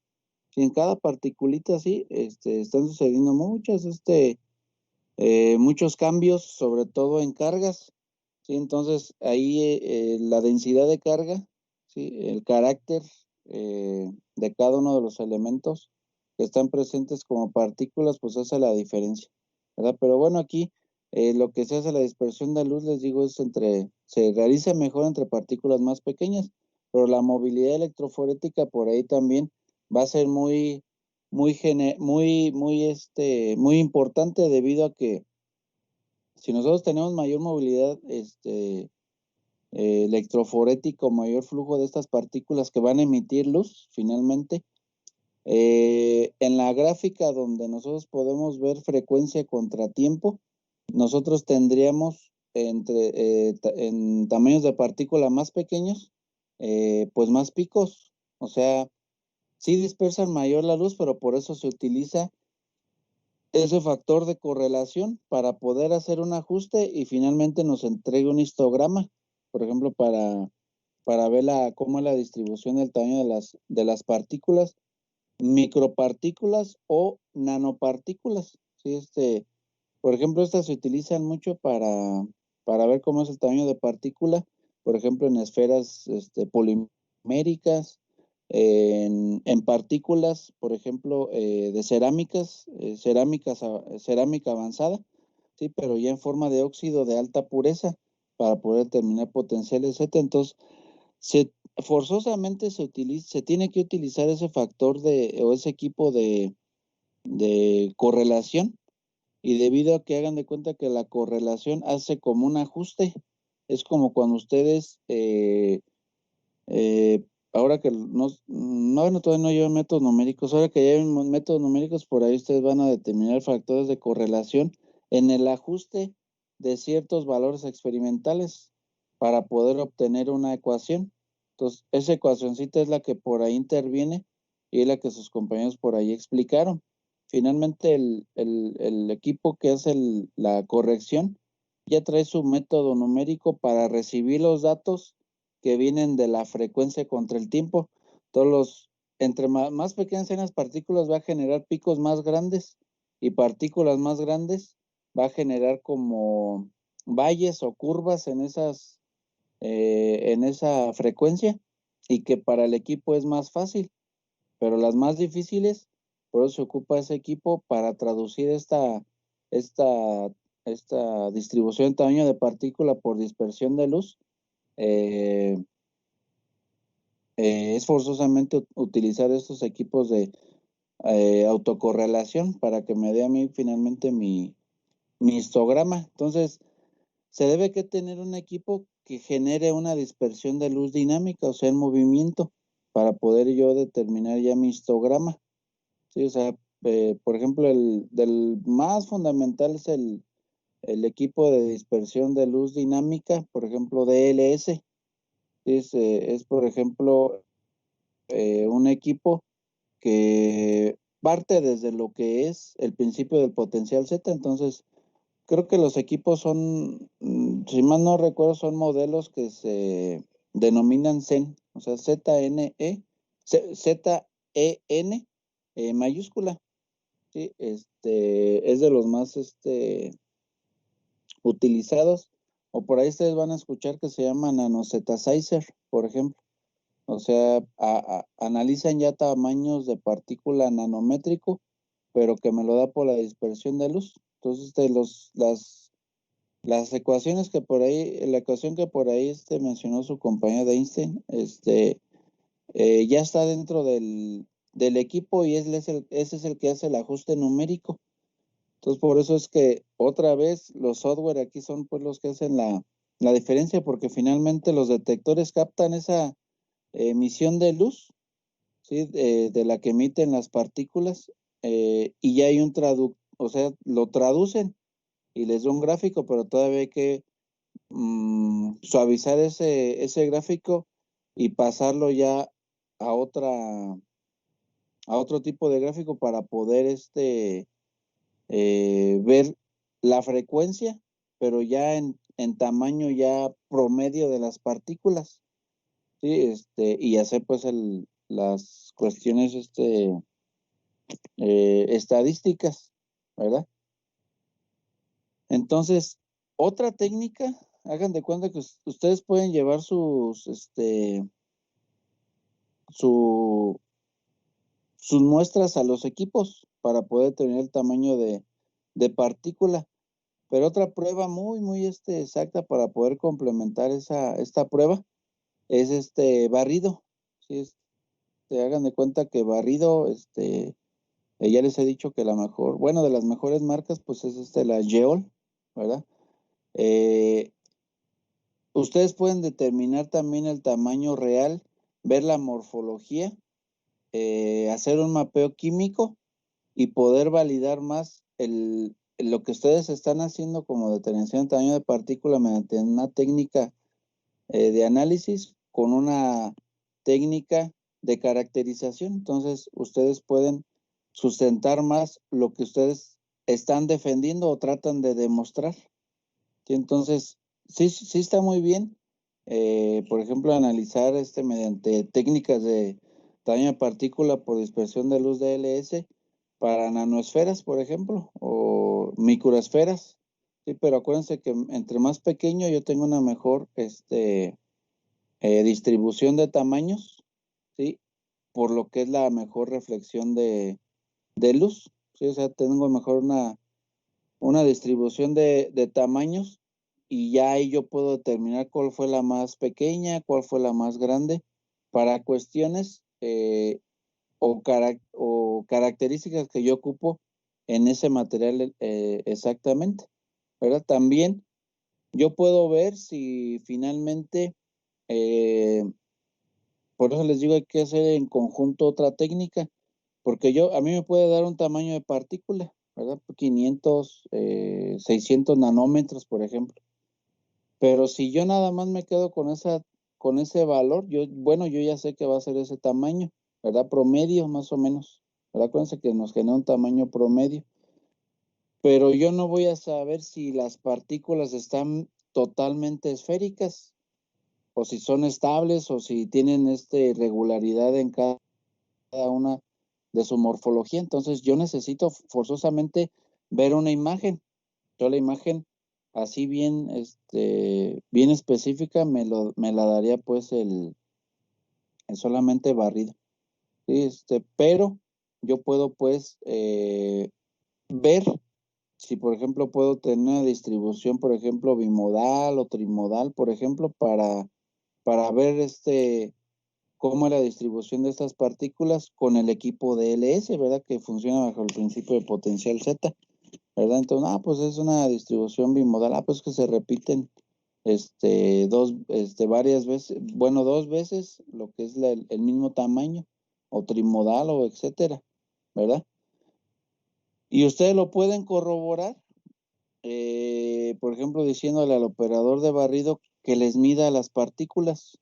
Y en cada particulita así están sucediendo muchos cambios, sobre todo en cargas, ¿sí? Entonces ahí la densidad de carga, ¿sí? El carácter de cada uno de los elementos que están presentes como partículas, pues hace la diferencia, ¿verdad? Pero bueno, aquí lo que se hace la dispersión de luz, les digo, se realiza mejor entre partículas más pequeñas, pero la movilidad electroforética por ahí también va a ser muy importante, debido a que si nosotros tenemos mayor movilidad electroforética o mayor flujo de estas partículas que van a emitir luz finalmente, en la gráfica donde nosotros podemos ver frecuencia contra tiempo, nosotros tendríamos en tamaños de partícula más pequeños, pues más picos. O sea, sí dispersan mayor la luz, pero por eso se utiliza ese factor de correlación para poder hacer un ajuste y finalmente nos entregue un histograma, por ejemplo, para ver cómo es la distribución del tamaño de las partículas, micropartículas o nanopartículas. ¿Sí? Por ejemplo, estas se utilizan mucho para ver cómo es el tamaño de partícula, por ejemplo, en esferas poliméricas, en partículas, por ejemplo, de cerámica avanzada, ¿sí? Pero ya en forma de óxido de alta pureza para poder determinar potenciales Z. Entonces, forzosamente se tiene que utilizar ese factor o ese equipo de correlación, y debido a que hagan de cuenta que la correlación hace como un ajuste, es como cuando ustedes ahora que todavía no llevan métodos numéricos, ahora que lleven métodos numéricos, por ahí ustedes van a determinar factores de correlación en el ajuste de ciertos valores experimentales para poder obtener una ecuación. Entonces, esa ecuacioncita es la que por ahí interviene y es la que sus compañeros por ahí explicaron. Finalmente, el equipo que hace la corrección ya trae su método numérico para recibir los datos que vienen de la frecuencia contra el tiempo. Entre más pequeñas sean las partículas, va a generar picos más grandes, y partículas más grandes va a generar como valles o curvas en esa frecuencia, y que para el equipo es más fácil, pero las más difíciles, por eso se ocupa ese equipo para traducir esta distribución de tamaño de partícula por dispersión de luz. Es forzosamente utilizar estos equipos de autocorrelación para que me dé a mí finalmente mi histograma. Entonces, se debe que tener un equipo que genere una dispersión de luz dinámica, o sea, en movimiento, para poder yo determinar ya mi histograma. Sí, o sea, por ejemplo, del más fundamental es el equipo de dispersión de luz dinámica, por ejemplo, DLS. Es por ejemplo, un equipo que parte desde lo que es el principio del potencial Z. Entonces, creo que los equipos son, si mal no recuerdo, son modelos que se denominan ZEN, o sea, ZEN mayúscula. Sí, es de los más utilizados, o por ahí ustedes van a escuchar que se llama nanosetazizer, por ejemplo. O sea, analizan ya tamaños de partícula nanométrico, pero que me lo da por la dispersión de luz. Entonces, las ecuaciones que por ahí, la ecuación que por ahí mencionó su compañero de Einstein, ya está dentro del equipo, y ese es el que hace el ajuste numérico. Entonces, por eso es que otra vez los software aquí son pues los que hacen la diferencia, porque finalmente los detectores captan esa emisión de luz, ¿sí? De la que emiten las partículas, y ya hay un o sea, lo traducen y les da un gráfico, pero todavía hay que suavizar ese gráfico y pasarlo ya a otro tipo de gráfico para poder ver la frecuencia, pero ya en tamaño ya promedio de las partículas, ¿sí? Y hacer pues las cuestiones estadísticas, ¿verdad? Entonces, otra técnica, hagan de cuenta que ustedes pueden llevar sus muestras a los equipos para poder tener el tamaño de partícula. Pero otra prueba muy, muy exacta para poder complementar esta prueba es barrido. ¿Sí? Hagan de cuenta que barrido, ya les he dicho que de las mejores marcas, pues es la Geol, ¿verdad? Ustedes pueden determinar también el tamaño real, ver la morfología, hacer un mapeo químico y poder validar más lo que ustedes están haciendo como determinación de tamaño de partícula mediante una técnica de análisis con una técnica de caracterización. Entonces, ustedes pueden sustentar más lo que ustedes están defendiendo o tratan de demostrar. ¿Sí? Entonces, sí está muy bien. Por ejemplo, analizar mediante técnicas de tamaño de partícula por dispersión de luz DLS para nanosferas, por ejemplo, o microesferas. Sí, pero acuérdense que entre más pequeño yo tengo una mejor distribución de tamaños, ¿sí? Por lo que es la mejor reflexión de luz, ¿sí? O sea, tengo mejor una distribución de tamaños y ya ahí yo puedo determinar cuál fue la más pequeña, cuál fue la más grande, para cuestiones o características que yo ocupo en ese material exactamente, ¿verdad? También yo puedo ver si finalmente, por eso les digo, hay que hacer en conjunto otra técnica, porque a mí me puede dar un tamaño de partícula, ¿verdad? 500, 600 nanómetros, por ejemplo. Pero si yo nada más me quedo con ese valor, yo ya sé que va a ser ese tamaño, ¿verdad? Promedio, más o menos. ¿Verdad? Acuérdense que nos genera un tamaño promedio. Pero yo no voy a saber si las partículas están totalmente esféricas, o si son estables, o si tienen irregularidad en cada una de su morfología. Entonces yo necesito forzosamente ver una imagen. Yo la imagen así bien, bien específica me la daría pues el solamente barrido. ¿Sí? Pero yo puedo pues ver si por ejemplo puedo tener una distribución, por ejemplo, bimodal o trimodal, por ejemplo, para ver cómo es la distribución de estas partículas con el equipo DLS, ¿verdad? Que funciona bajo el principio de potencial Z, ¿verdad? Entonces, pues es una distribución bimodal, pues que se repiten varias veces, bueno, 2 veces lo que es el mismo tamaño, o trimodal, o etcétera, ¿verdad? Y ustedes lo pueden corroborar, por ejemplo, diciéndole al operador de barrido que les mida las partículas.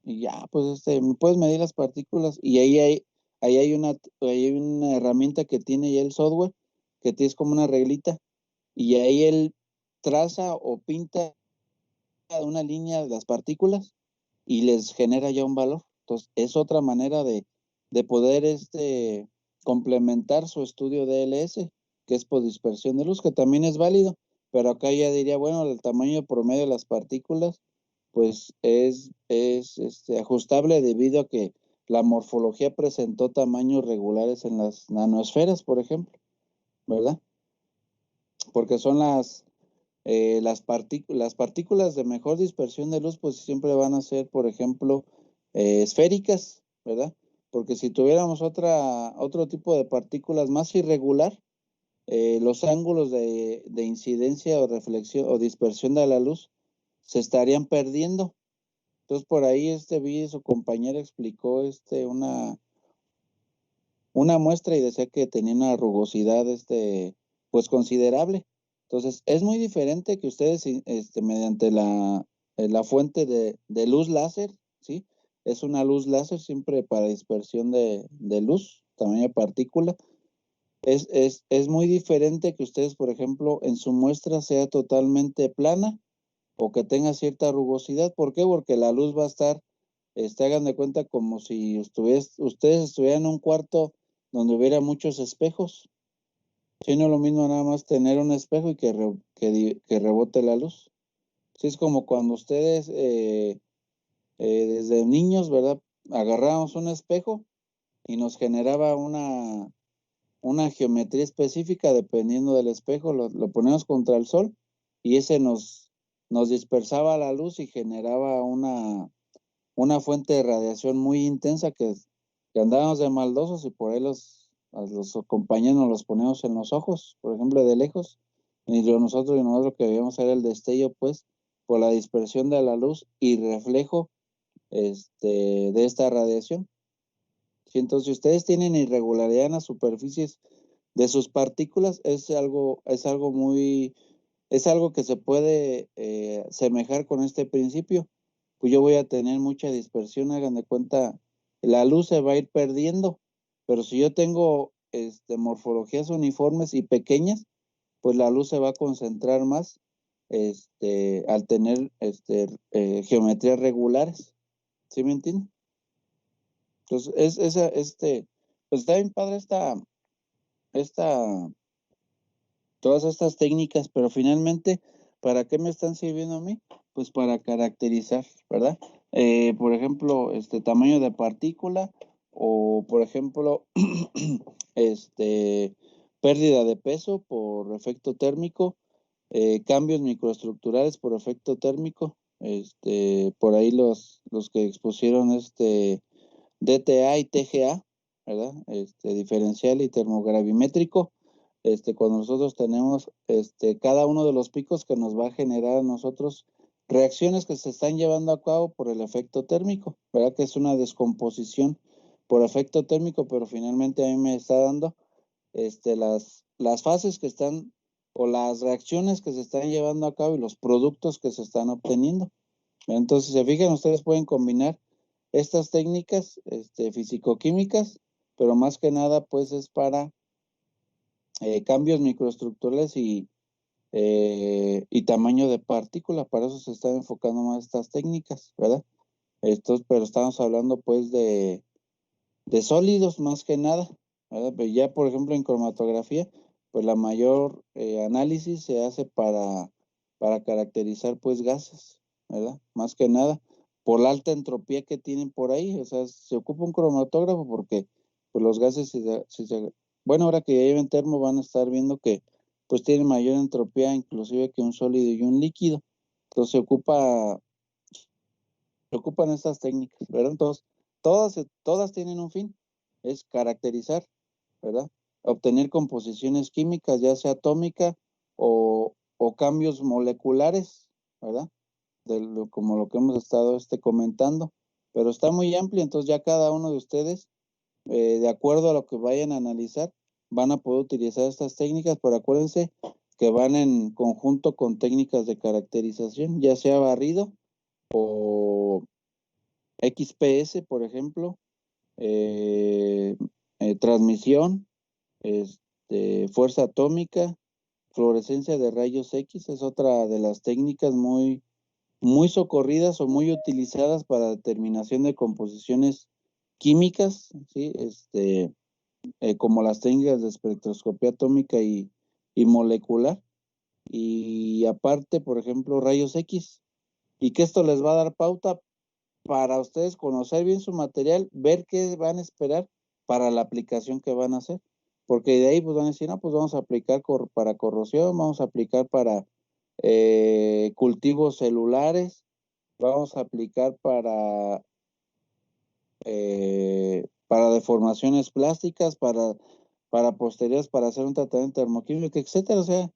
Y ya, pues me puedes medir las partículas. Y ahí hay una herramienta que tiene ya el software, que tienes como una reglita. Y ahí él traza o pinta una línea de las partículas y les genera ya un valor. Entonces, es otra manera de poder complementar su estudio de DLS, que es por dispersión de luz, que también es válido, pero acá ya diría, bueno, el tamaño promedio de las partículas, pues es ajustable debido a que la morfología presentó tamaños regulares en las nanosferas, por ejemplo, ¿verdad? Porque son las partículas de mejor dispersión de luz, pues siempre van a ser, por ejemplo, esféricas, ¿verdad? Porque si tuviéramos otro tipo de partículas más irregular, los ángulos de incidencia o reflexión o dispersión de la luz se estarían perdiendo. Entonces, por ahí vi su compañera explicó una muestra y decía que tenía una rugosidad pues considerable. Entonces, es muy diferente que ustedes mediante la fuente de luz láser, ¿sí? Es una luz láser siempre para dispersión de luz, tamaño de partícula. Es muy diferente que ustedes, por ejemplo, en su muestra sea totalmente plana o que tenga cierta rugosidad. ¿Por qué? Porque la luz va a estar, hagan de cuenta como si ustedes estuvieran en un cuarto donde hubiera muchos espejos. Si no es lo mismo nada más tener un espejo y que rebote la luz. Sí, es como cuando ustedes desde niños, ¿verdad? Agarrábamos un espejo y nos generaba una geometría específica dependiendo del espejo, lo poníamos contra el sol y ese nos dispersaba la luz y generaba una fuente de radiación muy intensa que andábamos de maldosos y por ahí a los compañeros nos los poníamos en los ojos, por ejemplo, de lejos, y nosotros lo que veíamos era el destello, pues, por la dispersión de la luz y reflejo de esta radiación. Sí, entonces, si ustedes tienen irregularidad en las superficies de sus partículas, es algo que se puede semejar con este principio. Pues yo voy a tener mucha dispersión, hagan de cuenta, la luz se va a ir perdiendo, pero si yo tengo morfologías uniformes y pequeñas, pues la luz se va a concentrar más al tener geometrías regulares. ¿Sí me entienden? Entonces, pues está bien padre todas estas técnicas, pero finalmente, ¿para qué me están sirviendo a mí? Pues para caracterizar, ¿verdad? Por ejemplo, tamaño de partícula, o por ejemplo, pérdida de peso por efecto térmico, cambios microestructurales por efecto térmico, por ahí los que expusieron DTA y TGA, ¿verdad? Diferencial y termogravimétrico. Cuando nosotros tenemos cada uno de los picos que nos va a generar a nosotros reacciones que se están llevando a cabo por el efecto térmico, ¿verdad? Que es una descomposición por efecto térmico, pero finalmente a mí me está dando las fases que están, o las reacciones que se están llevando a cabo y los productos que se están obteniendo. Entonces, si se fijan, ustedes pueden combinar estas técnicas fisicoquímicas, pero más que nada, pues es para cambios microestructurales y tamaño de partícula. Para eso se están enfocando más estas técnicas, ¿verdad? Pero estamos hablando pues de sólidos más que nada, ¿verdad? Pero ya, por ejemplo, en cromatografía, pues la mayor análisis se hace para caracterizar pues gases, ¿verdad? Más que nada, por la alta entropía que tienen por ahí. O sea, se ocupa un cromatógrafo porque pues los gases, bueno, ahora que ya lleven termo van a estar viendo que pues tienen mayor entropía inclusive que un sólido y un líquido. Entonces se ocupan estas técnicas, ¿verdad? Entonces, todas tienen un fin, es caracterizar, ¿verdad? Obtener composiciones químicas, ya sea atómica o cambios moleculares, ¿verdad? Como lo que hemos estado comentando, pero está muy amplio. Entonces ya cada uno de ustedes, de acuerdo a lo que vayan a analizar, van a poder utilizar estas técnicas, pero acuérdense que van en conjunto con técnicas de caracterización, ya sea barrido o XPS, por ejemplo, transmisión, fuerza atómica, fluorescencia de rayos X, es otra de las técnicas muy, muy socorridas o muy utilizadas para determinación de composiciones químicas, ¿sí? Como las técnicas de espectroscopía atómica y molecular. Y aparte, por ejemplo, rayos X, y que esto les va a dar pauta para ustedes conocer bien su material, ver qué van a esperar para la aplicación que van a hacer, porque de ahí pues van a decir, no, pues vamos a aplicar para corrosión, vamos a aplicar para cultivos celulares, vamos a aplicar para deformaciones plásticas, para posteriores, para hacer un tratamiento termoquímico, etcétera. O sea,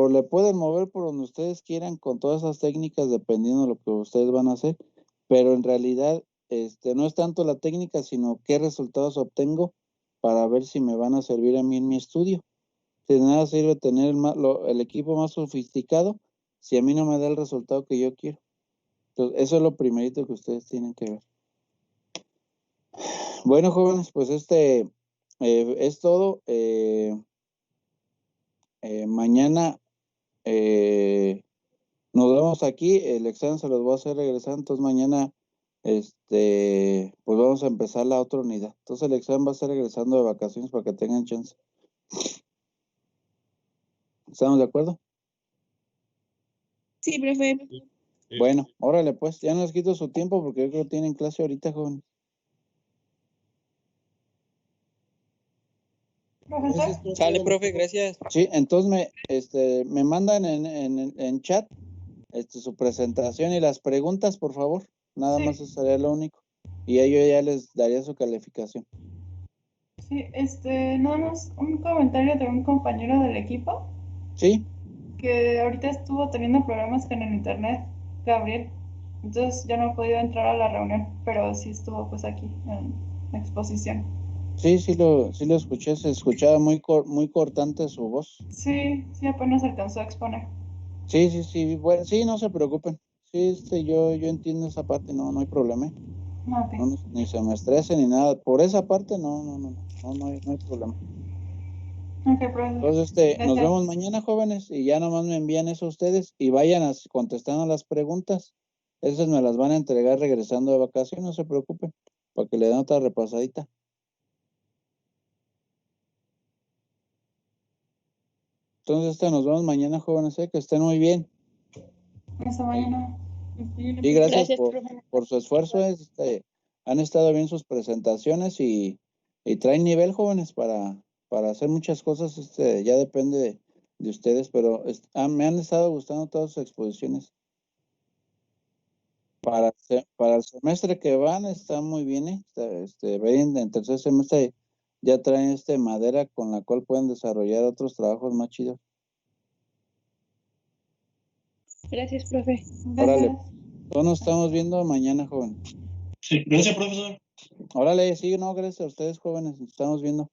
le pueden mover por donde ustedes quieran con todas esas técnicas dependiendo de lo que ustedes van a hacer, pero en realidad no es tanto la técnica, sino qué resultados obtengo para ver si me van a servir a mí en mi estudio. De nada sirve tener el equipo más sofisticado si a mí no me da el resultado que yo quiero. Entonces, eso es lo primerito que ustedes tienen que ver. Bueno, jóvenes, pues es todo. Mañana nos vemos aquí. El examen se los voy a hacer regresando. Entonces mañana pues vamos a empezar la otra unidad. Entonces el examen va a ser regresando de vacaciones para que tengan chance. ¿Estamos de acuerdo? Sí, profe. Bueno, órale pues, ya no les quito su tiempo porque yo creo que tienen clase ahorita, jóvenes. Profesor. Sale, profe, gracias. Sí, entonces me mandan en chat su presentación y las preguntas, por favor. Nada más eso sería lo único. Y yo ya les daría su calificación. Sí, nada más un comentario de un compañero del equipo. Sí. Que ahorita estuvo teniendo problemas con el internet, Gabriel. Entonces ya no he podido entrar a la reunión, pero sí estuvo pues aquí en la exposición. Sí, sí lo escuché, se escuchaba muy cortante su voz. Sí, apenas alcanzó a exponer. Sí, bueno, sí, no se preocupen. Sí, yo entiendo esa parte, no hay problema. Okay. No, ni se me estrese ni nada. Por esa parte no hay problema. Ok, profe. Entonces, nos Gracias. vemos mañana, jóvenes, y ya nomás me envían eso ustedes y vayan contestando las preguntas. Esas me las van a entregar regresando de vacaciones, no se preocupen, para que le den otra repasadita. Entonces, nos vemos mañana, jóvenes, que estén muy bien. Hasta mañana. Y gracias, Gracias, profe. por su esfuerzo. Han estado bien sus presentaciones y traen nivel, jóvenes, para hacer muchas cosas. Ya depende de ustedes, pero me han estado gustando todas sus exposiciones. Para el semestre que van, está muy bien. Ven, en tercer semestre ya traen madera con la cual pueden desarrollar otros trabajos más chidos. Gracias, profe. Órale, Gracias. todos nos estamos viendo mañana, joven. Sí, gracias, profesor. Órale, sí, no, gracias a ustedes, jóvenes, nos estamos viendo.